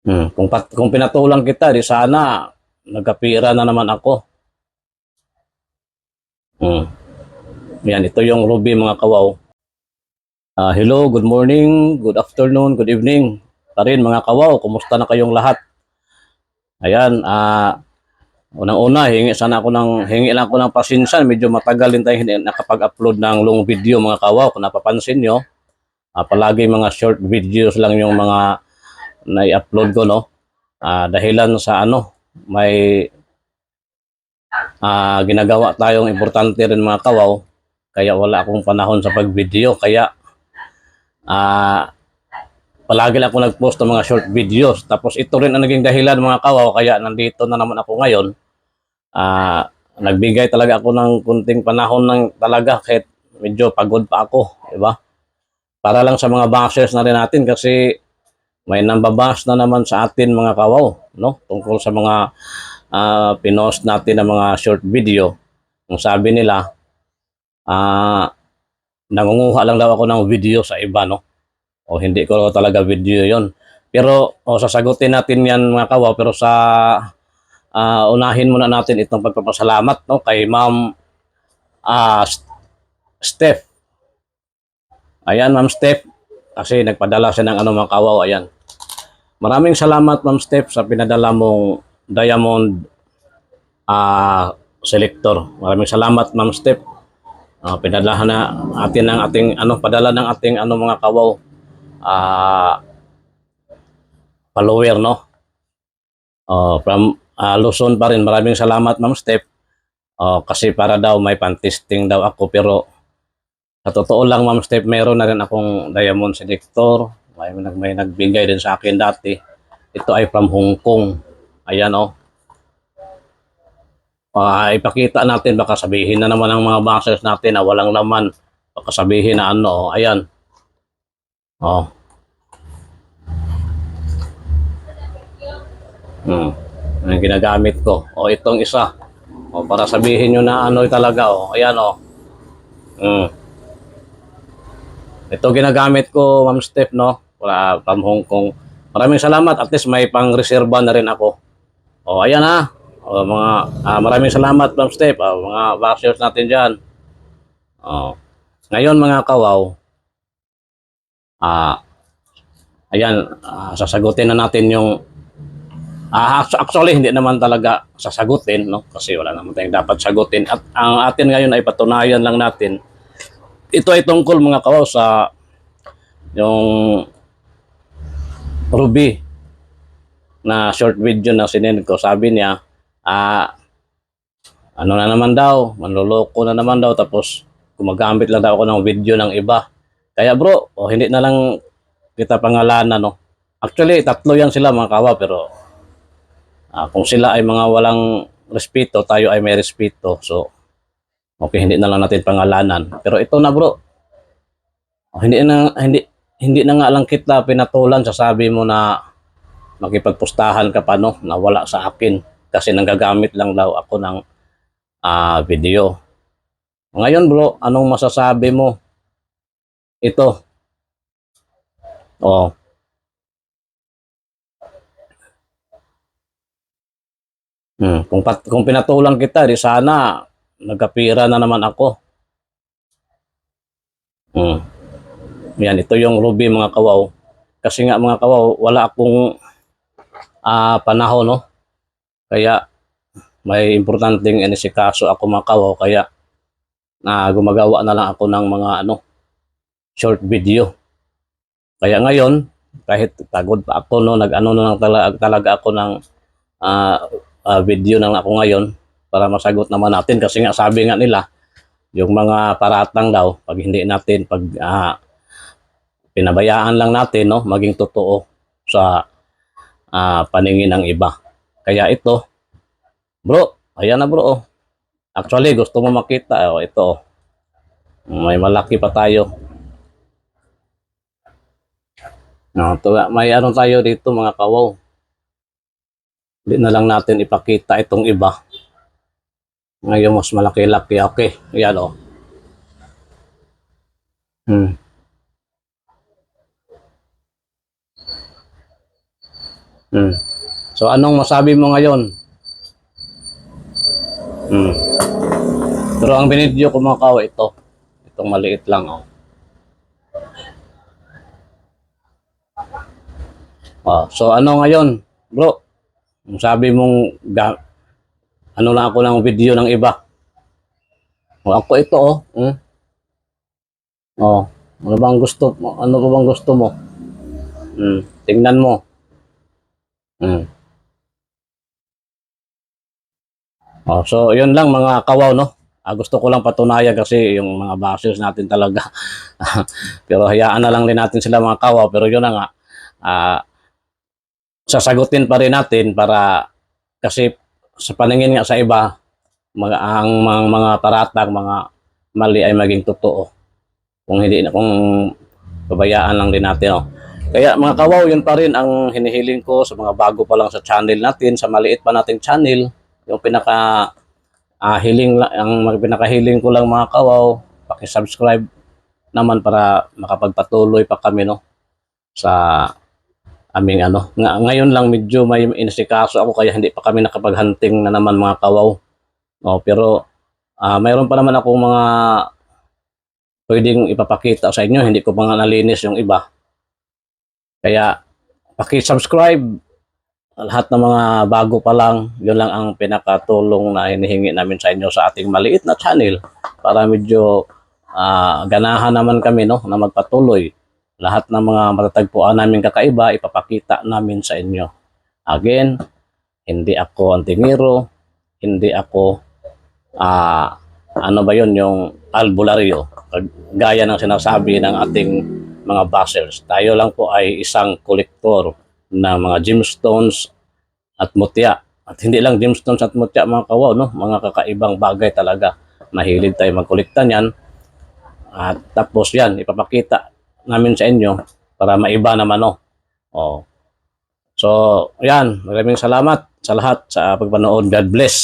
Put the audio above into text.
Kung pinatulang kita, di sana nagkapira na naman ako. Hmm. Yan, ito yung Ruby mga kawaw. Hello, good morning, good afternoon, good evening. Pa rin mga kawaw, kumusta na kayong lahat? Ayan, unang-una, hingi lang ako ng pasensya. Medyo matagal din tayo hindi nakapag-upload ng long video mga kawaw. Kung napapansin nyo, palagi mga short videos lang yung mga na-upload ko, no? Dahilan sa may ginagawa tayong importante rin mga kawaw. Kaya wala akong panahon sa pag-video. Kaya palagi lang ako nag-post ng mga short videos. Tapos ito rin ang naging dahilan mga kawaw. Kaya nandito na naman ako ngayon. Nagbigay talaga ako ng kunting panahon ng talaga kahit medyo pagod pa ako, di ba? Para lang sa mga bashers na rin natin kasi may nambabash na naman sa atin mga kawaw, no? Tungkol sa mga pinost natin ng mga short video. Ang sabi nila, nangunguha lang daw ako ng video sa iba, no? O hindi ko talaga video yon. Pero sasagutin natin yan mga kawaw, pero sa unahin muna natin itong pagpapasalamat, no, kay Ma'am Steph. Ayan, Ma'am Steph, kasi nagpadala siya ng mga kawaw. Ayan. Maraming salamat, Ma'am Steph, sa pinadala mong Diamond Selector. Maraming salamat, Ma'am Steph. Pinadala na atin ng ating padala ng ating mga kawaw follower, no? From Luzon pa rin. Maraming salamat, Ma'am Steph. Kasi para daw may pan-testing daw ako, pero sa totoo lang, Ma'am Steph, meron na rin akong Diamond Selector. May nagbigay din sa akin dati. Ito ay from Hong Kong. Ayan, ipakita natin, baka sabihin na naman ng mga bashers natin na walang laman. Baka sabihin na ayan. Ang ginagamit ko. Itong isa. Para sabihin nyo na talaga, ayan, Ito ginagamit ko, Ma'am Steph, no? From Hong Kong. Maraming salamat. At least may pang-reserva na rin ako. Ayan maraming salamat, Ma'am Steph. Mga bashers natin dyan. Ngayon mga kawaw, ayan, sasagutin na natin yung actually, hindi naman talaga sasagutin, no? Kasi wala naman tayong dapat sagutin. At ang atin ngayon ay patunayan lang natin. Ito ay tungkol mga kawaw sa yung Ruby na short video na sinend ko. Sabi niya, na naman daw, manloloko na naman daw, tapos gumagamit lang daw ako ng video ng iba. Kaya bro, hindi na lang kita pangalanan, no? Actually, tatlo yan sila mga kawaw, pero kung sila ay mga walang respeto, tayo ay may respeto. So, okay, hindi na lang natin pangalanan. Pero ito na bro, hindi na nga lang kita pinatulan. Sasabi mo na makipagpustahan ka pa, no, na wala sa akin kasi nanggagamit lang daw ako ng video. Ngayon bro, anong masasabi mo? Ito. Kung pinatulan kita, di sana nagkapira na naman ako. Yan, ito yung Ruby mga kawaw. Kasi nga mga kawaw, wala akong panahon, no? Kaya may importanteng inisikaso ako mga kawaw. Kaya gumagawa na lang ako ng mga short video. Kaya ngayon, kahit pagod pa ako, no, na lang talaga ako ng video lang ako ngayon para masagot naman natin. Kasi nga sabi nga nila, yung mga paratang daw, pag hindi natin, pinabayaan lang natin, no, maging totoo sa paningin ng iba. Kaya ito, bro, ayan na bro. Actually, gusto mo makita, ito. May malaki pa tayo. May tayo dito mga kawaw. Hindi na lang natin ipakita itong iba. Ngayon mas malaki-laki. Okay, ayan Hmm. So anong masabi mo ngayon? Hmm. Pero ang binidyo ko mga kawa ito. Itong maliit lang oh. So ano ngayon, bro? Ang sabi mong ano lang ako ng video ng iba. Ako ito oh. Oh, ano bang gusto mo? Ano ba bang gusto mo? Tingnan mo. Hmm. So yun lang mga kawaw no. Gusto ko lang patunayan kasi yung mga bashers natin talaga. Pero hayaan na lang din natin sila mga kawaw. Pero yun na nga. Ah, sasagutin pa rin natin para kasi sa paningin nga sa iba, mga taratang, mga mali ay maging totoo. Kung hindi kung pabayaan lang din natin. Oh. Kaya mga kawaw, yun pa rin ang hinihiling ko sa mga bago pa lang sa channel natin, sa maliit pa nating channel. Yung pinakahiling ko lang mga kawaw, paki-subscribe naman para makapagpatuloy pa kami no sa aming ano. Ngayon lang medyo may inasikaso ako kaya hindi pa kami nakapag-hunting na naman mga kawaw. Pero mayroon pa naman akong mga pwedeng ipapakita sa inyo. Hindi ko pa nga nalinis yung iba. Kaya paki-subscribe lahat ng mga bago pa lang. Yun lang ang pinakatulong na hinihingi namin sa inyo sa ating maliit na channel para medyo ganahan naman kami no na magpatuloy. Lahat ng mga matatagpuan namin kakaiba ipapakita namin sa inyo. Again, hindi ako antingero, hindi ako ano ba yun yung albularyo gaya ng sinasabi ng ating mga bashers. Tayo lang po ay isang kolektor ng mga gemstones at mutya. At hindi lang gemstones at mutya mga kawaw, no? Mga kakaibang bagay talaga. Mahilig tayo magkolekta niyan. At tapos yan, ipapakita namin sa inyo para maiba naman, no? So, yan. Maraming salamat sa lahat sa pagpanood. God bless.